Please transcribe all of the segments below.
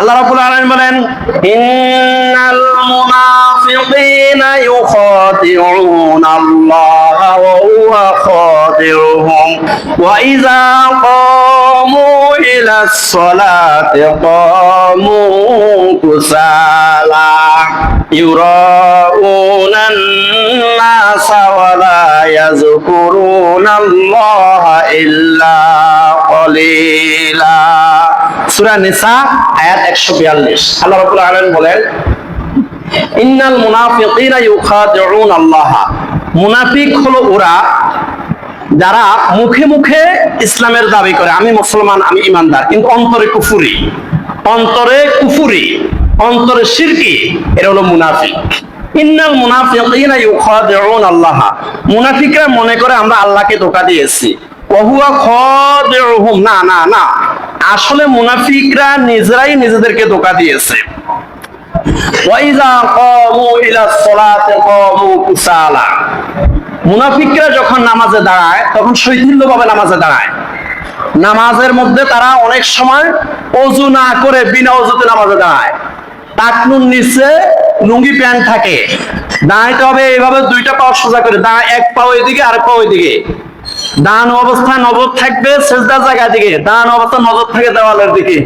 আল্লাহ রাব্বুল আলামিন বলেন, ইন্নাল মুনাফিকিনা ইউখাদিউনাল্লাহা ওয়া হুয়া খাদিউহুম ওয়া ইযা ক্বামু ইলাস সালাতি ক্বামু কুসালা ইউরাউনান নাসা ওয়া লা ইয়াযকুরুনাল্লাহা ইল্লা ক্বালিলা। সূরা নিসা আয়াত 142। আল্লাহ রাব্বুল আলামিন বলেন, ইন্নাল মুনাফিকিনা ইউখাদিউনাল্লাহ, মুনাফিক হলো ওরা যারা মুখে মুখে ইসলামের দাবি করে, আমি মুসলমান, আমি ঈমানদার, কিন্তু অন্তরে কুফরি, অন্তরে শিরকি, এরা হলো মুনাফিক। ইন্নাল মুনাফিকিনা ইউখাদিউনাল্লাহ, মুনাফিকরা মনে করে আমরা আল্লাহকে ধোঁকা দিয়েছি। ওয়া হুয়া খাদিউহুম, না না না, আসলে মুনাফিকরা নিজেরাই নিজেদেরকে ধোঁকা দিয়েছে। ওয়া ইযা ক্বামু ইলাস সালাতি ক্বামু কুসালা, মুনাফিকরা যখন নামাজে দাঁড়ায় তখন শৈথিল্যভাবে নামাজে দাঁড়ায়। নামাজের মধ্যে তারা অনেক সময় ওযু না করে বিনা ওযুতে নামাজে দাঁড়ায়। টাকনুর নিচে লুঙ্গি প্যান্ট থাকে, দাঁড়াইতে হবে এইভাবে, দুইটা পা সোজা করে দাঁড়ায়, এক পা ওইদিকে আর এক পা ওইদিকে। দাঁড়ানো অবস্থায় নজর থাকবে সেজদার জায়গা দিকে, দাঁড়ানো অবস্থায় নজর থাকে দেওয়ালের দিকে।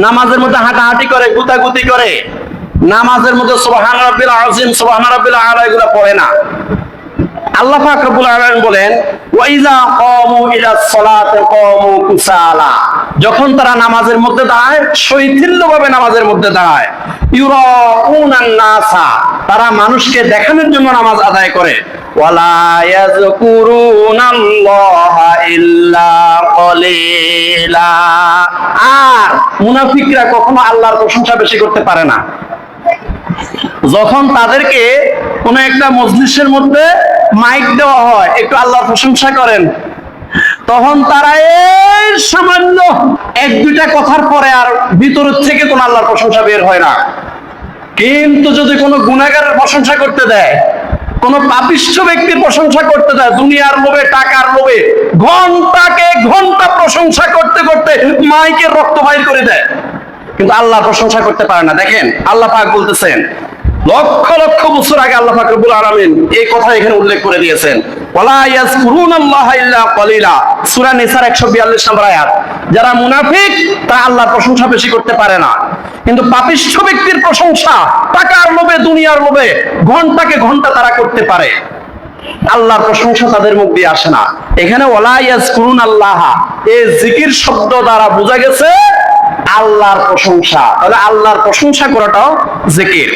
নামাজের মধ্যে হাঁটাহাঁটি করে, গুতাগুতি করে, নামাজের মধ্যে সুবহান রাব্বিল আযীম, সুবহান রাব্বিল আলা এগুলো পড়ে না। আল্লাহ পাক রব্বুল আলামিন বলেন, ওয়া ইযা ক্বামু ইলাস সালাতি ক্বামু কুসালা, যখন তারা নামাজের মধ্যে দাঁড়ায় শৈথিল্যভাবে নামাজের মধ্যে দাঁড়ায়। ইউরাউনান নাসা, তারা মানুষকে দেখানোর জন্য নামাজ আদায় করে। ওয়ালা ইয়াযকুরুনাল্লাহা ইল্লা ক্বালিলা, আর মুনাফিকরা কখনো আল্লাহর প্রশংসা বেশি করতে পারে না। যখন তাদেরকে কোন একটা মজলিসের মধ্যে মাইক দেওয়া হয়, একটু আল্লাহর প্রশংসা করেন, তখন তারা এই সামান্য এক দুইটা কথার পরে আর ভিতরের থেকে কোন আল্লাহর প্রশংসা বের হয় না। কিন্তু যদি কোনো গুনাহগারের প্রশংসা করতে দেয়, কোন পাপিষ্ঠ ব্যক্তির প্রশংসা করতে দেয়, দুনিয়ার লোভে, টাকার লোভে ঘন্টাকে ঘন্টা প্রশংসা করতে করতে মাইকের রক্ত বাইর করে দেয়, কিন্তু আল্লাহর প্রশংসা করতে পারে না। দেখেন আল্লাহ পাক বলতেছেন, লক্ষ লক্ষ বছর আগে আল্লাহ পাক রব্বুল আলামিন এই কথা এখানে উল্লেখ করে দিয়েছেন, ওয়ালা ইয়াযকুরুনাল্লাহা ইল্লা ক্বালিলা, সূরা নিসার 142 নম্বর আয়াত। যারা মুনাফিক তারা আল্লাহর প্রশংসা বেশি করতে পারে না, কিন্তু পাপিষ্ঠ ব্যক্তির প্রশংসা টাকার লোভে, দুনিয়ার লোভে ঘন্টাকে ঘন্টা তারা করতে পারে। আল্লাহর প্রশংসা তাদের মুখ দিয়ে আসে না। এখানে ওয়ালা ইয়াযকুরুনাল্লাহ, এই জিকির শব্দ দ্বারা বোঝা গেছে আল্লাহর প্রশংসা। তাহলে আল্লাহর প্রশংসা করাটাও জিকির।